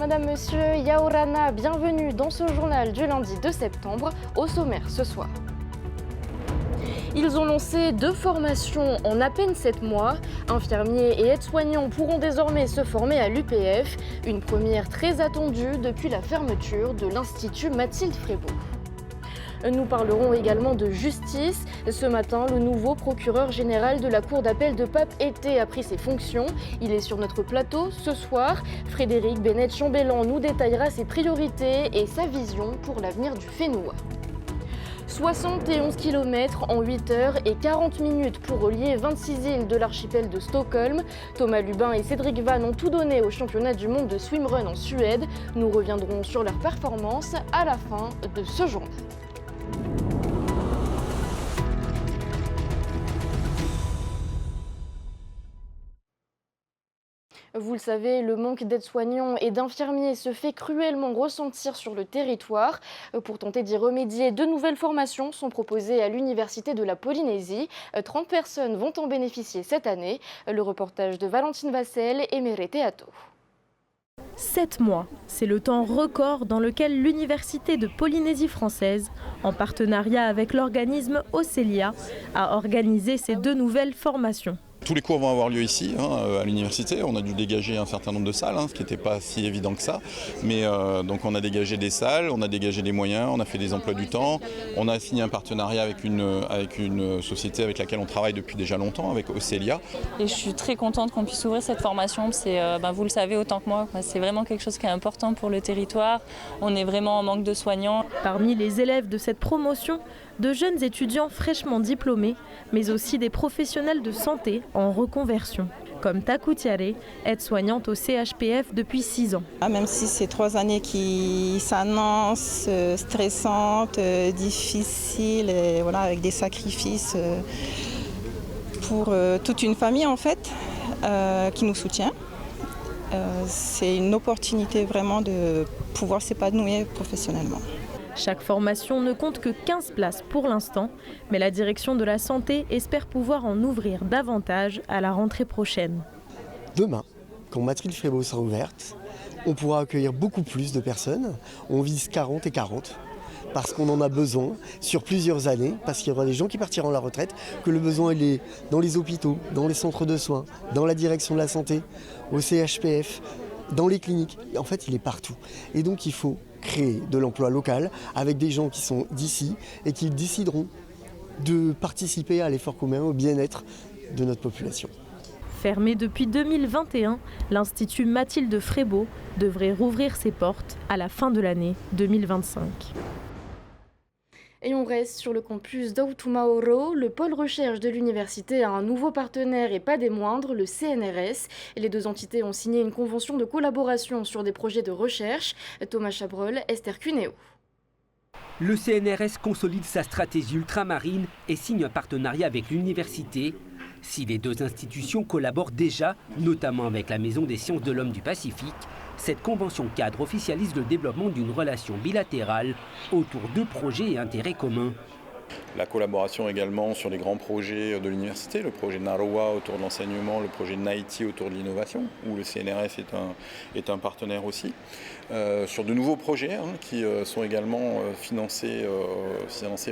Madame, Monsieur, Yaorana, bienvenue dans ce journal du lundi 2 septembre. Au sommaire ce soir. Ils ont lancé 2 formations en à peine 7 mois. Infirmiers et aides-soignants pourront désormais se former à l'UPF, une première très attendue depuis la fermeture de l'Institut Mathilde Frébault. Nous parlerons également de justice. Ce matin, le nouveau procureur général de la Cour d'appel de Papeete a pris ses fonctions. Il est sur notre plateau ce soir. Frédéric Bennett-Chambellan nous détaillera ses priorités et sa vision pour l'avenir du Fénois. 71 km en 8 heures et 40 minutes pour relier 26 îles de l'archipel de Stockholm. Thomas Lubin et Cédric Vann ont tout donné au championnat du monde de swimrun en Suède. Nous reviendrons sur leur performance à la fin de ce journal. Vous le savez, le manque d'aides-soignants et d'infirmiers se fait cruellement ressentir sur le territoire. Pour tenter d'y remédier, 2 nouvelles formations sont proposées à l'Université de la Polynésie. 30 personnes vont en bénéficier cette année. Le reportage de Valentine Vassel et Merete Atto. 7 mois, c'est le temps record dans lequel l'Université de Polynésie française, en partenariat avec l'organisme Ocelia, a organisé ces 2 nouvelles formations. Tous les cours vont avoir lieu ici, à l'université. On a dû dégager un certain nombre de salles, ce qui n'était pas si évident que ça. Mais donc on a dégagé des salles, on a dégagé des moyens, on a fait des emplois du temps. On a signé un partenariat avec une société avec laquelle on travaille depuis déjà longtemps, avec Ocelia. Et je suis très contente qu'on puisse ouvrir cette formation. Vous le savez autant que moi, c'est vraiment quelque chose qui est important pour le territoire. On est vraiment en manque de soignants. Parmi les élèves de cette promotion, de jeunes étudiants fraîchement diplômés, mais aussi des professionnels de santé en reconversion, comme Taku Tiare, aide-soignante au CHPF depuis 6 ans. Même si c'est 3 années qui s'annoncent stressantes, difficiles, et voilà, avec des sacrifices pour toute une famille en fait, qui nous soutient. C'est une opportunité vraiment de pouvoir s'épanouir professionnellement. Chaque formation ne compte que 15 places pour l'instant, mais la direction de la santé espère pouvoir en ouvrir davantage à la rentrée prochaine. Demain, quand Mathilde Frébault sera ouverte, on pourra accueillir beaucoup plus de personnes. On vise 40 et 40 parce qu'on en a besoin sur plusieurs années, parce qu'il y aura des gens qui partiront à la retraite, que le besoin il est dans les hôpitaux, dans les centres de soins, dans la direction de la santé, au CHPF, dans les cliniques. En fait, il est partout. Et donc, il faut créer de l'emploi local avec des gens qui sont d'ici et qui décideront de participer à l'effort commun, au bien-être de notre population. Fermé depuis 2021, l'Institut Mathilde Frébault devrait rouvrir ses portes à la fin de l'année 2025. Et on reste sur le campus d'Autumaoro. Le pôle recherche de l'université a un nouveau partenaire et pas des moindres, le CNRS. Les 2 entités ont signé une convention de collaboration sur des projets de recherche. Thomas Chabrol, Esther Cuneo. Le CNRS consolide sa stratégie ultramarine et signe un partenariat avec l'université. Si les 2 institutions collaborent déjà, notamment avec la Maison des sciences de l'homme du Pacifique, cette convention cadre officialise le développement d'une relation bilatérale autour de projets et intérêts communs. La collaboration également sur les grands projets de l'université, le projet Naroa autour de l'enseignement, le projet Naiti autour de l'innovation, où le CNRS est un partenaire aussi. Sur de nouveaux projets qui sont également financés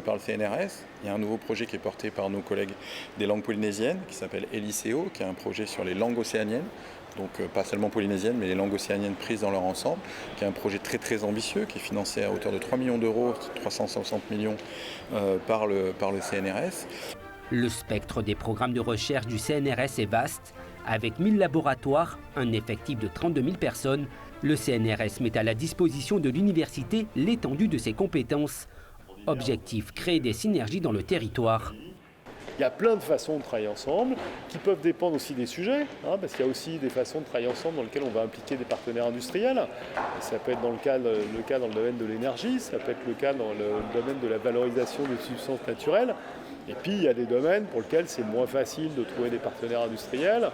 par le CNRS. Il y a un nouveau projet qui est porté par nos collègues des langues polynésiennes, qui s'appelle Eliseo, qui est un projet sur les langues océaniennes. Donc pas seulement polynésiennes, mais les langues océaniennes prises dans leur ensemble, qui est un projet très très ambitieux, qui est financé à hauteur de 3 millions d'euros, 360 millions par le CNRS. Le spectre des programmes de recherche du CNRS est vaste. Avec 1000 laboratoires, un effectif de 32 000 personnes, le CNRS met à la disposition de l'université l'étendue de ses compétences. Objectif, créer des synergies dans le territoire. Il y a plein de façons de travailler ensemble qui peuvent dépendre aussi des sujets, parce qu'il y a aussi des façons de travailler ensemble dans lesquelles on va impliquer des partenaires industriels. Ça peut être le cas dans le domaine de l'énergie, ça peut être le cas dans le domaine de la valorisation des substances naturelles. Et puis il y a des domaines pour lesquels c'est moins facile de trouver des partenaires industriels.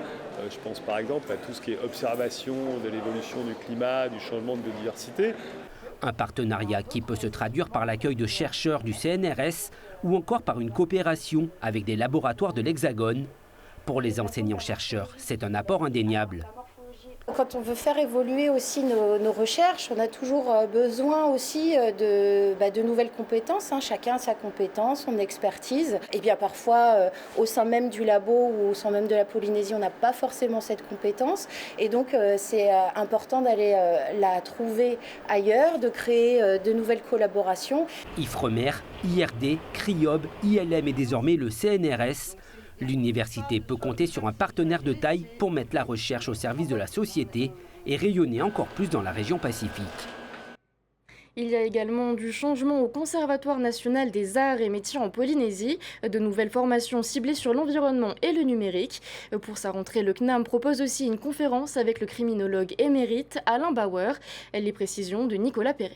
Je pense par exemple à tout ce qui est observation de l'évolution du climat, du changement de biodiversité. Un partenariat qui peut se traduire par l'accueil de chercheurs du CNRS ou encore par une coopération avec des laboratoires de l'Hexagone. Pour les enseignants-chercheurs, c'est un apport indéniable. Quand on veut faire évoluer aussi nos recherches, on a toujours besoin aussi de nouvelles compétences. Chacun a sa compétence, son expertise. Et bien parfois, au sein même du labo ou au sein même de la Polynésie, on n'a pas forcément cette compétence. Et donc, c'est important d'aller la trouver ailleurs, de créer de nouvelles collaborations. Ifremer, IRD, CRIOB, ILM et désormais le CNRS. L'université peut compter sur un partenaire de taille pour mettre la recherche au service de la société et rayonner encore plus dans la région Pacifique. Il y a également du changement au Conservatoire national des arts et métiers en Polynésie, de nouvelles formations ciblées sur l'environnement et le numérique. Pour sa rentrée, le CNAM propose aussi une conférence avec le criminologue émérite Alain Bauer. Les précisions de Nicolas Pérez.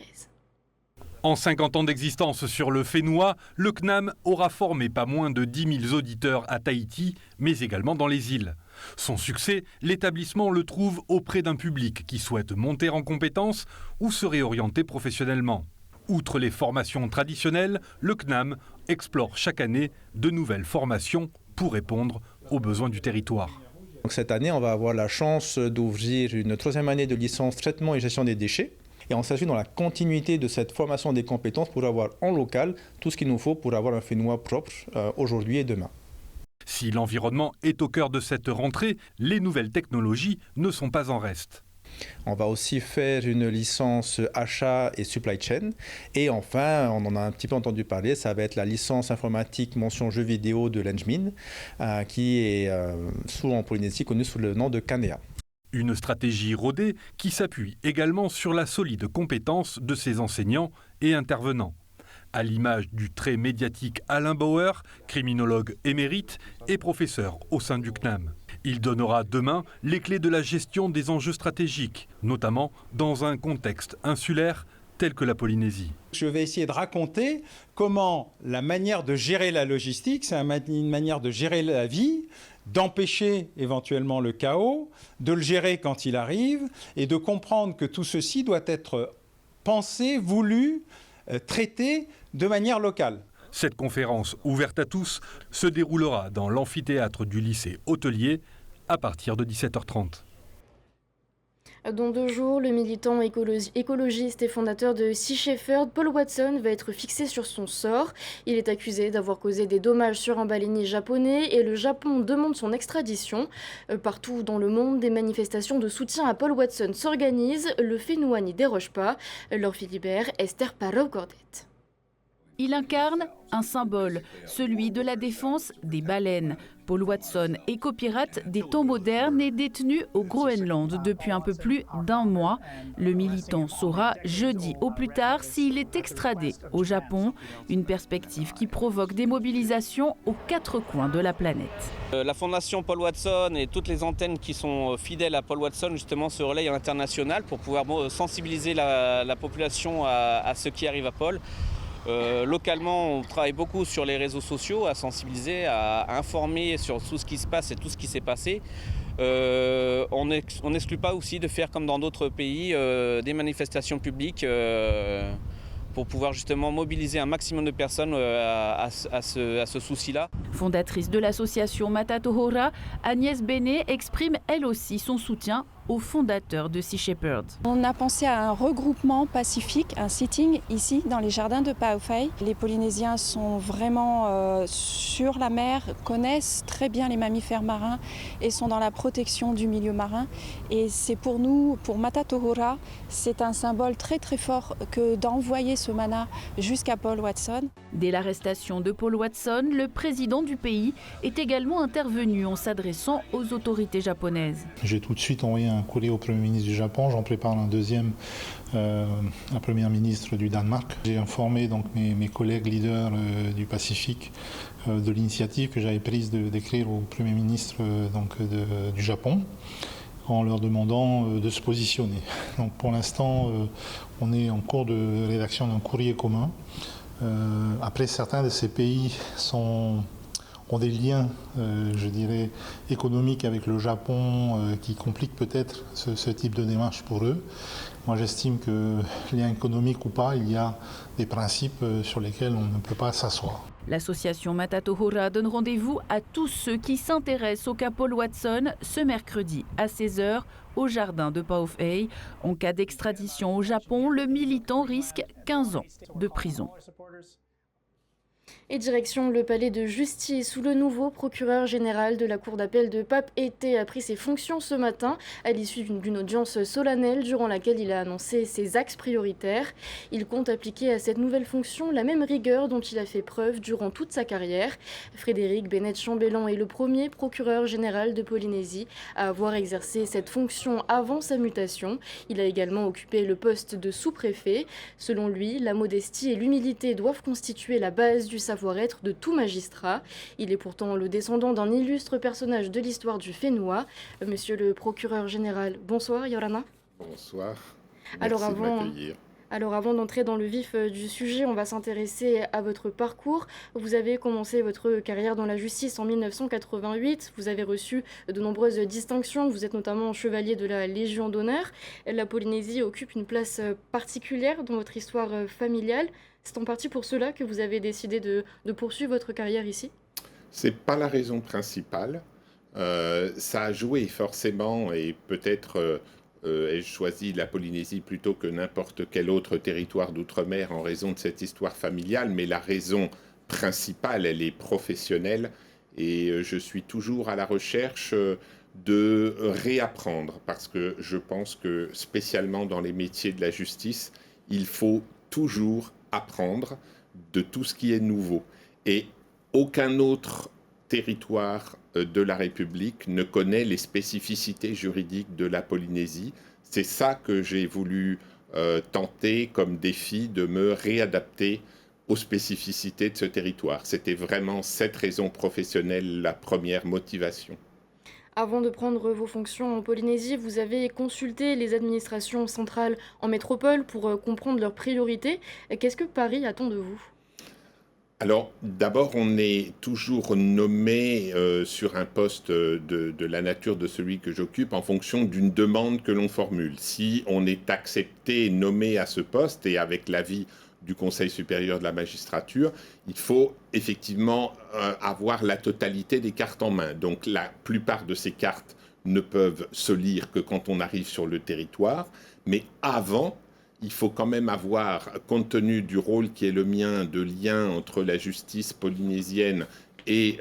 En 50 ans d'existence sur le Fénois, le CNAM aura formé pas moins de 10 000 auditeurs à Tahiti, mais également dans les îles. Son succès, l'établissement le trouve auprès d'un public qui souhaite monter en compétences ou se réorienter professionnellement. Outre les formations traditionnelles, le CNAM explore chaque année de nouvelles formations pour répondre aux besoins du territoire. Donc cette année, on va avoir la chance d'ouvrir une 3e année de licence traitement et gestion des déchets. Et on s'assure dans la continuité de cette formation des compétences pour avoir en local tout ce qu'il nous faut pour avoir un Fénois propre aujourd'hui et demain. Si l'environnement est au cœur de cette rentrée, les nouvelles technologies ne sont pas en reste. On va aussi faire une licence achat et supply chain. Et enfin, on en a un petit peu entendu parler, ça va être la licence informatique mention jeux vidéo de l'Engmin, qui est souvent en Polynésie connue sous le nom de Kanea. Une stratégie rodée qui s'appuie également sur la solide compétence de ses enseignants et intervenants. À l'image du très médiatique Alain Bauer, criminologue émérite et professeur au sein du CNAM. Il donnera demain les clés de la gestion des enjeux stratégiques, notamment dans un contexte insulaire tel que la Polynésie. Je vais essayer de raconter comment la manière de gérer la logistique, c'est une manière de gérer la vie, d'empêcher éventuellement le chaos, de le gérer quand il arrive et de comprendre que tout ceci doit être pensé, voulu, traité de manière locale. Cette conférence ouverte à tous se déroulera dans l'amphithéâtre du lycée hôtelier à partir de 17h30. Dans 2 jours, le militant écologiste et fondateur de Sea Shepherd, Paul Watson, va être fixé sur son sort. Il est accusé d'avoir causé des dommages sur un baleinier japonais et le Japon demande son extradition. Partout dans le monde, des manifestations de soutien à Paul Watson s'organisent. Le Fénois n'y déroge pas. Laure Philibert, Esther Parot-Cordet. Il incarne un symbole, celui de la défense des baleines. Paul Watson, éco-pirate des temps modernes, est détenu au Groenland depuis un peu plus d'1 mois. Le militant saura jeudi au plus tard s'il est extradé au Japon. Une perspective qui provoque des mobilisations aux 4 coins de la planète. La fondation Paul Watson et toutes les antennes qui sont fidèles à Paul Watson justement se relayent à l'international pour pouvoir sensibiliser la population à ce qui arrive à Paul. Localement, on travaille beaucoup sur les réseaux sociaux, à sensibiliser, à informer sur tout ce qui se passe et tout ce qui s'est passé. On n'exclut pas aussi de faire comme dans d'autres pays des manifestations publiques pour pouvoir justement mobiliser un maximum de personnes à ce souci-là. Fondatrice de l'association Matatohora, Agnès Bénet exprime elle aussi son soutien au fondateur de Sea Shepherd. On a pensé à un regroupement pacifique, un sitting ici dans les jardins de Paoufei. Les Polynésiens sont vraiment sur la mer, connaissent très bien les mammifères marins et sont dans la protection du milieu marin. Et c'est pour nous, pour Matatohora, c'est un symbole très très fort que d'envoyer ce mana jusqu'à Paul Watson. Dès l'arrestation de Paul Watson, le président du pays est également intervenu en s'adressant aux autorités japonaises. J'ai tout de suite envoyé un courrier au Premier ministre du Japon, j'en prépare un deuxième à la Première ministre du Danemark. J'ai informé donc mes collègues leaders du Pacifique de l'initiative que j'avais prise d'écrire au Premier ministre du Japon en leur demandant de se positionner. Donc pour l'instant, on est en cours de rédaction d'un courrier commun. Après, certains de ces pays ont des liens, je dirais, économiques avec le Japon qui compliquent peut-être ce type de démarche pour eux. Moi, j'estime que, lien économique ou pas, il y a des principes sur lesquels on ne peut pas s'asseoir. L'association Matatohora donne rendez-vous à tous ceux qui s'intéressent au cas Paul Watson ce mercredi à 16h au jardin de Paufei. En cas d'extradition au Japon, le militant risque 15 ans de prison. Et direction le palais de justice où le nouveau procureur général de la cour d'appel de Papeete a pris ses fonctions ce matin à l'issue d'une audience solennelle durant laquelle il a annoncé ses axes prioritaires. Il compte appliquer à cette nouvelle fonction la même rigueur dont il a fait preuve durant toute sa carrière. Frédéric Bennett-Chambellan est le premier procureur général de Polynésie à avoir exercé cette fonction avant sa mutation. Il a également occupé le poste de sous-préfet. Selon lui, la modestie et l'humilité doivent constituer la base du savoir-être de tout magistrat. Il est pourtant le descendant d'un illustre personnage de l'histoire du Fénois. Monsieur le procureur général, bonsoir Yorana. Bonsoir. Merci de m'accueillir. Alors avant d'entrer dans le vif du sujet, on va s'intéresser à votre parcours. Vous avez commencé votre carrière dans la justice en 1988. Vous avez reçu de nombreuses distinctions. Vous êtes notamment chevalier de la Légion d'honneur. La Polynésie occupe une place particulière dans votre histoire familiale. C'est en partie pour cela que vous avez décidé de poursuivre votre carrière ici ? C'est pas la raison principale. Ça a joué forcément, et peut-être ai-je choisi la Polynésie plutôt que n'importe quel autre territoire d'outre-mer en raison de cette histoire familiale, mais la raison principale, elle est professionnelle, et je suis toujours à la recherche de réapprendre, parce que je pense que spécialement dans les métiers de la justice, il faut toujours apprendre de tout ce qui est nouveau. Et aucun autre territoire de la République ne connaît les spécificités juridiques de la Polynésie. C'est ça que j'ai voulu tenter comme défi, de me réadapter aux spécificités de ce territoire. C'était vraiment cette raison professionnelle, la première motivation. Avant de prendre vos fonctions en Polynésie, vous avez consulté les administrations centrales en métropole pour comprendre leurs priorités. Qu'est-ce que Paris attend de vous ? Alors, d'abord, on est toujours nommé sur un poste de la nature de celui que j'occupe en fonction d'une demande que l'on formule. Si on est accepté, nommé à ce poste, et avec l'avis du Conseil supérieur de la magistrature, il faut effectivement avoir la totalité des cartes en main. Donc la plupart de ces cartes ne peuvent se lire que quand on arrive sur le territoire, mais avant, il faut quand même avoir, compte tenu du rôle qui est le mien de lien entre la justice polynésienne et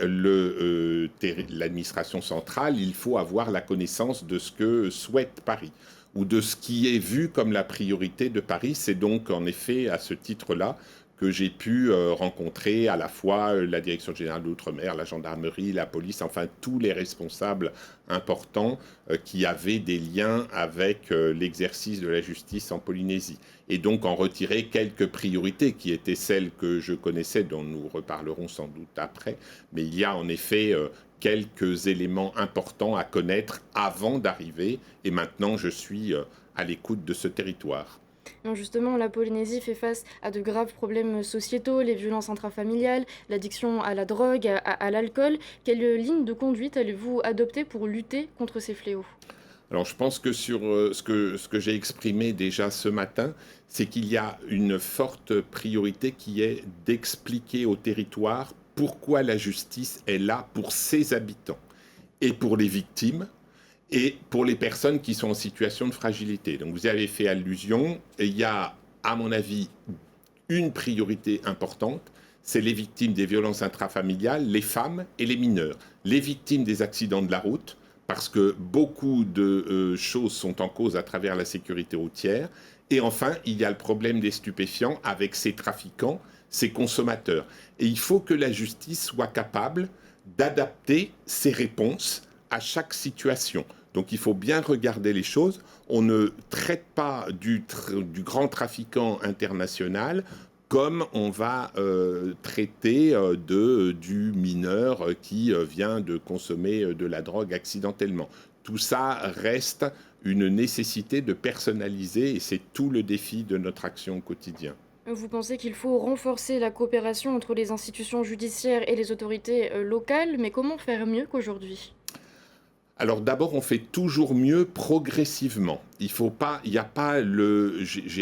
l'administration centrale, il faut avoir la connaissance de ce que souhaite Paris, ou de ce qui est vu comme la priorité de Paris. C'est donc en effet à ce titre-là que j'ai pu rencontrer à la fois la Direction générale de l'Outre-mer, la gendarmerie, la police, enfin tous les responsables importants qui avaient des liens avec l'exercice de la justice en Polynésie. Et donc en retirer quelques priorités qui étaient celles que je connaissais, dont nous reparlerons sans doute après. Mais il y a en effet quelques éléments importants à connaître avant d'arriver. Et maintenant, je suis à l'écoute de ce territoire. Non, justement, la Polynésie fait face à de graves problèmes sociétaux, les violences intrafamiliales, l'addiction à la drogue, à l'alcool. Quelle ligne de conduite allez-vous adopter pour lutter contre ces fléaux ? Alors je pense que sur ce que j'ai exprimé déjà ce matin, c'est qu'il y a une forte priorité qui est d'expliquer au territoire pourquoi la justice est là pour ses habitants et pour les victimes et pour les personnes qui sont en situation de fragilité. Donc vous y avez fait allusion, et il y a, à mon avis, une priorité importante, c'est les victimes des violences intrafamiliales, les femmes et les mineurs. Les victimes des accidents de la route, parce que beaucoup de choses sont en cause à travers la sécurité routière. Et enfin, il y a le problème des stupéfiants avec ces trafiquants, ces consommateurs. Et il faut que la justice soit capable d'adapter ses réponses à chaque situation. Donc il faut bien regarder les choses. On ne traite pas du grand trafiquant international comme on va traiter du mineur qui vient de consommer de la drogue accidentellement. Tout ça reste une nécessité de personnaliser, et c'est tout le défi de notre action au quotidien. Vous pensez qu'il faut renforcer la coopération entre les institutions judiciaires et les autorités locales, mais comment faire mieux qu'aujourd'hui ? Alors d'abord, on fait toujours mieux progressivement. J'ai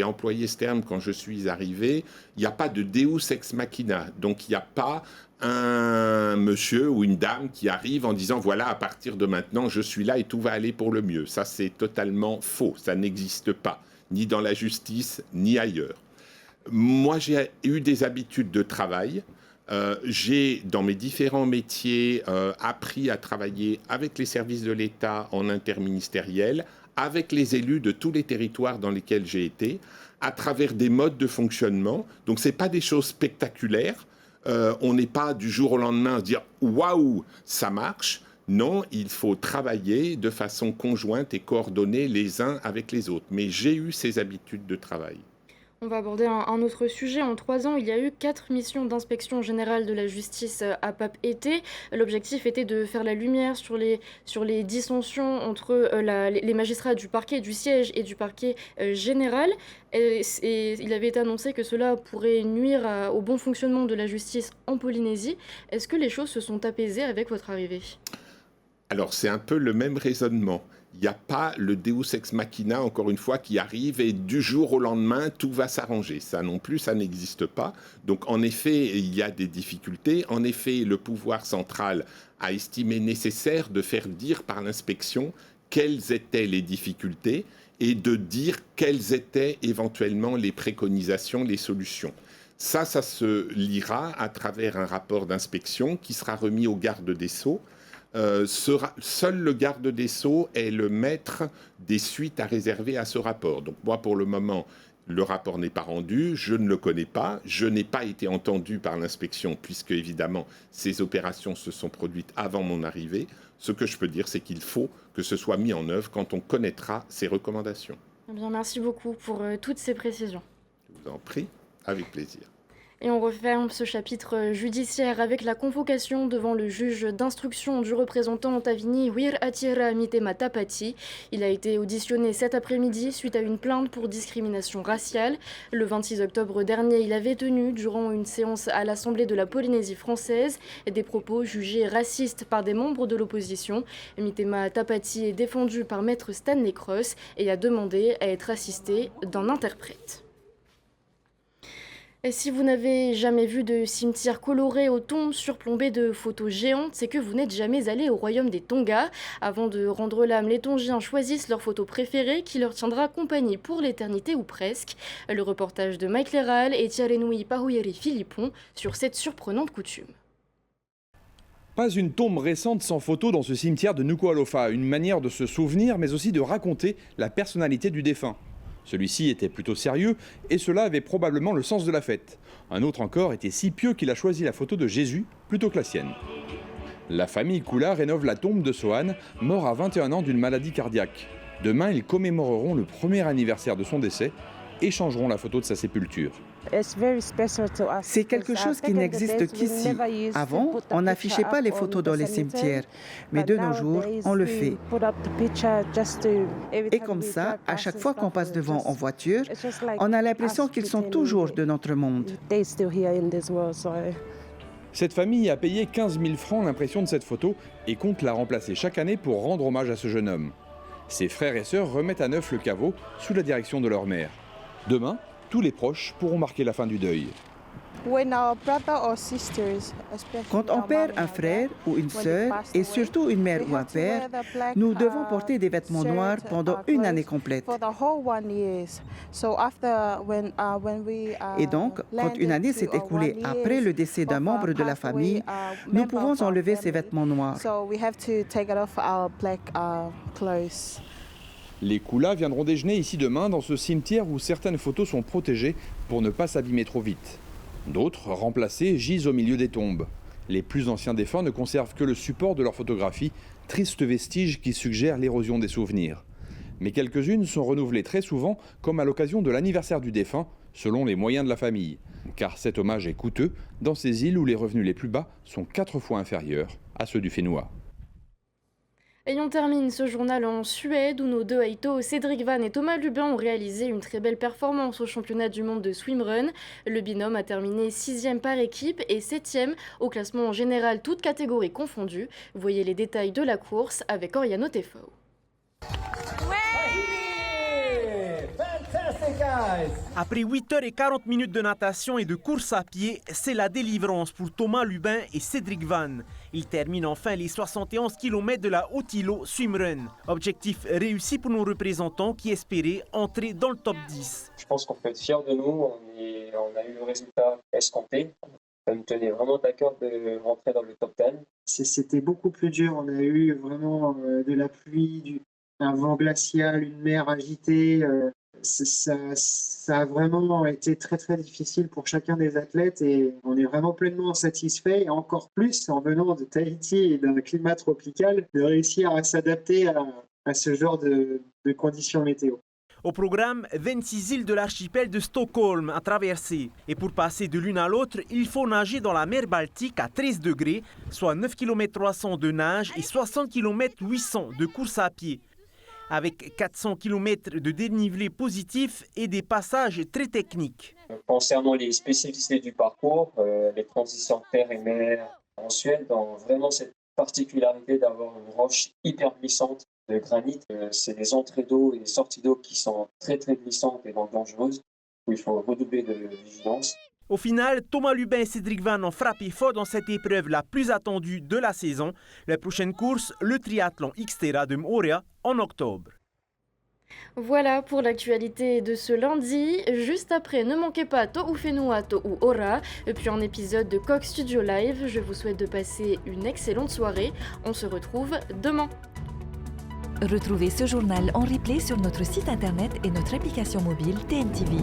employé ce terme quand je suis arrivé, il n'y a pas de Deus ex machina. Donc il n'y a pas un monsieur ou une dame qui arrive en disant voilà, à partir de maintenant, je suis là et tout va aller pour le mieux. Ça, c'est totalement faux. Ça n'existe pas, ni dans la justice, ni ailleurs. Moi, j'ai eu des habitudes de travail. J'ai, dans mes différents métiers, appris à travailler avec les services de l'État en interministériel, avec les élus de tous les territoires dans lesquels j'ai été, à travers des modes de fonctionnement. Donc, ce n'est pas des choses spectaculaires. On n'est pas du jour au lendemain à se dire « waouh, ça marche ». Non, il faut travailler de façon conjointe et coordonnée les uns avec les autres. Mais j'ai eu ces habitudes de travail. On va aborder un autre sujet. En 3 ans, il y a eu 4 missions d'inspection générale de la justice à Papeete. L'objectif était de faire la lumière sur les dissensions entre les magistrats du parquet du siège et du parquet général. Et il avait été annoncé que cela pourrait nuire au bon fonctionnement de la justice en Polynésie. Est-ce que les choses se sont apaisées avec votre arrivée ? Alors, c'est un peu le même raisonnement. Il n'y a pas le Deus ex machina, encore une fois, qui arrive et du jour au lendemain, tout va s'arranger. Ça non plus, ça n'existe pas. Donc, en effet, il y a des difficultés. En effet, le pouvoir central a estimé nécessaire de faire dire par l'inspection quelles étaient les difficultés et de dire quelles étaient éventuellement les préconisations, les solutions. Ça se lira à travers un rapport d'inspection qui sera remis au garde des Sceaux. Seul le garde des Sceaux est le maître des suites à réserver à ce rapport. Donc moi, pour le moment, le rapport n'est pas rendu, je ne le connais pas, je n'ai pas été entendu par l'inspection puisque, évidemment, ces opérations se sont produites avant mon arrivée. Ce que je peux dire, c'est qu'il faut que ce soit mis en œuvre quand on connaîtra ces recommandations. Eh bien, merci beaucoup pour toutes ces précisions. Je vous en prie, avec plaisir. Et on referme ce chapitre judiciaire avec la convocation devant le juge d'instruction du représentant Tavini Wiratira Mitema Tapati. Il a été auditionné cet après-midi suite à une plainte pour discrimination raciale. Le 26 octobre dernier, il avait tenu, durant une séance à l'Assemblée de la Polynésie française, des propos jugés racistes par des membres de l'opposition. Mitema Tapati est défendu par maître Stanley Cross et a demandé à être assisté d'un interprète. Et si vous n'avez jamais vu de cimetière coloré aux tombes surplombées de photos géantes, c'est que vous n'êtes jamais allé au royaume des Tonga. Avant de rendre l'âme, les Tongiens choisissent leur photo préférée qui leur tiendra compagnie pour l'éternité ou presque. Le reportage de Mike Leral et Tiarenui Pahuyeri Philippon sur cette surprenante coutume. Pas une tombe récente sans photo dans ce cimetière de Nuku'alofa, une manière de se souvenir mais aussi de raconter la personnalité du défunt. Celui-ci était plutôt sérieux et cela avait probablement le sens de la fête. Un autre encore était si pieux qu'il a choisi la photo de Jésus plutôt que la sienne. La famille Kula rénove la tombe de Sohan, mort à 21 ans d'une maladie cardiaque. Demain, ils commémoreront le premier anniversaire de son décès et changeront la photo de sa sépulture. C'est quelque chose qui n'existe qu'ici. Avant, on n'affichait pas les photos dans les cimetières, mais de nos jours, on le fait. Et comme ça, à chaque fois qu'on passe devant en voiture, on a l'impression qu'ils sont toujours de notre monde. Cette famille a payé 15 000 francs l'impression de cette photo et compte la remplacer chaque année pour rendre hommage à ce jeune homme. Ses frères et sœurs remettent à neuf le caveau sous la direction de leur mère. Demain, tous les proches pourront marquer la fin du deuil. Quand on perd un frère ou une sœur, et surtout une mère ou un père, nous devons porter des vêtements noirs pendant une année complète. Et donc, quand une année s'est écoulée après le décès d'un membre de la famille, nous pouvons enlever ces vêtements noirs. Les Kula viendront déjeuner ici demain dans ce cimetière où certaines photos sont protégées pour ne pas s'abîmer trop vite. D'autres, remplacées, gisent au milieu des tombes. Les plus anciens défunts ne conservent que le support de leur photographie, triste vestige qui suggère l'érosion des souvenirs. Mais quelques-unes sont renouvelées très souvent, comme à l'occasion de l'anniversaire du défunt, selon les moyens de la famille. Car cet hommage est coûteux dans ces îles où les revenus les plus bas sont 4 fois inférieurs à ceux du Fénois. Et on termine ce journal en Suède où nos deux Aito, Cédric Van et Thomas Lubin ont réalisé une très belle performance au championnat du monde de swimrun. Le binôme a terminé 6e par équipe et 7e au classement général toutes catégories confondues. Voyez les détails de la course avec Oriano Tefao. Après 8h40 de natation et de course à pied, c'est la délivrance pour Thomas Lubin et Cédric Van. Ils terminent enfin les 71 km de la Haute-Îlot Swimrun. Objectif réussi pour nos représentants qui espéraient entrer dans le top 10. Je pense qu'on peut être fiers de nous, on a eu le résultat escompté. Ça me tenait vraiment à cœur de rentrer dans le top 10. C'était beaucoup plus dur, on a eu vraiment de la pluie, un vent glacial, une mer agitée. Ça a vraiment été très très difficile pour chacun des athlètes et on est vraiment pleinement satisfait et encore plus en venant de Tahiti et d'un climat tropical de réussir à s'adapter à ce genre de conditions météo. Au programme, 26 îles de l'archipel de Stockholm à traverser. Et pour passer de l'une à l'autre, il faut nager dans la mer Baltique à 13 degrés, soit 9 km 300 de nage et 60 km 800 de course à pied. Avec 400 km de dénivelé positif et des passages très techniques. Concernant les spécificités du parcours, les transitions terre et mer en Suède ont vraiment cette particularité d'avoir une roche hyper glissante de granit. C'est des entrées d'eau et des sorties d'eau qui sont très très glissantes et donc dangereuses, où il faut redoubler de vigilance. Au final, Thomas Lubin et Cédric Van ont frappé fort dans cette épreuve la plus attendue de la saison. La prochaine course, le triathlon Xterra de Moria en octobre. Voilà pour l'actualité de ce lundi. Juste après, ne manquez pas To Ufenua To Ora, puis un épisode de Coq Studio Live. Je vous souhaite de passer une excellente soirée. On se retrouve demain. Retrouvez ce journal en replay sur notre site internet et notre application mobile TNTV.